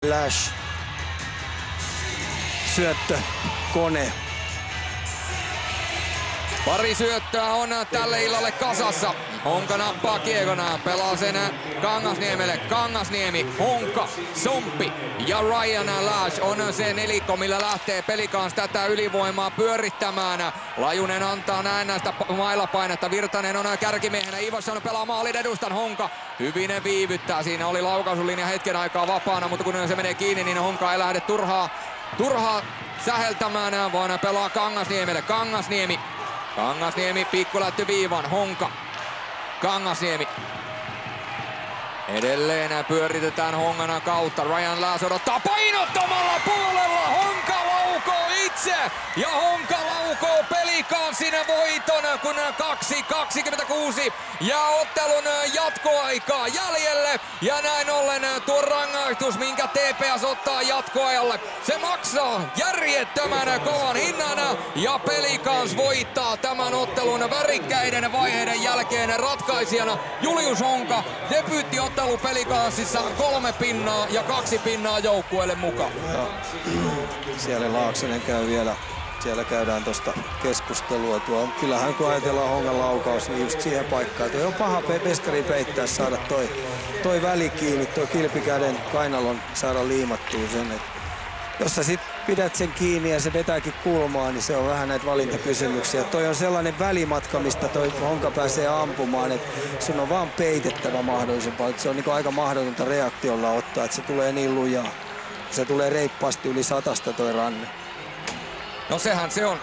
Lash. Syöttö, kone. Pari syöttöä on tälle illalle kasassa. Honka nappaa kiekon, pelaa sen Kangasniemelle. Kangasniemi, Honka, Sompi ja Ryan Lash on se nelikko, millä lähtee Pelicans tätä ylivoimaa pyörittämään. Lajunen antaa näennäistä mailapainetta. Virtanen on kärkimiehenä. Ivarsson pelaa maalin edustan. Honka hyvin viivyttää. Siinä oli laukaisulinja hetken aikaa vapaana, mutta kun se menee kiinni, niin Honka ei lähde turhaa säheltämään, vaan pelaa Kangasniemelle. Kangasniemi pikkulätty viivan. Honka. Kangasniemi. Edelleen pyöritetään Hongana kautta. Ryan Lash odottaa painottomalla puolella. Honka laukoo itse. Ja Honka laukoo Pelicansin voiton, kun 2:26 ja ottelun jatkoaikaa jäljelle. Ja näin ollen tuo rangaistus, minkä TPS ottaa jatkoajalle, se maksaa järjettömän kovan hinnan. Ja Pelicans voittaa tämän ottelun värikkäiden vaiheiden jälkeen ratkaisijana. Julius Honka debyyttiottelu Pelicansissa 3 pinnaa ja 2 pinnaa joukkueelle mukaan. Siellä Laaksonen käy vielä. Siellä käydään tuosta keskustelua. Kyllähän kun ajatellaan Hongan laukaus, niin just siihen paikkaan. Tuo on paha peskari peittää, saada toi väli kiinni, toi kilpikäden kainalon saada liimattua sen. Et jos sä sit pidät sen kiinni ja se vetääkin kulmaa, niin se on vähän näitä valintakysymyksiä. Toi on sellainen välimatka, mistä toi Honka pääsee ampumaan, että sun on vaan peitettävä mahdollisempaa. Se on niinku aika mahdotonta reaktiolla ottaa, että se tulee niin lujaa. Se tulee reippaasti yli 100 toi ranne. No sehän se on.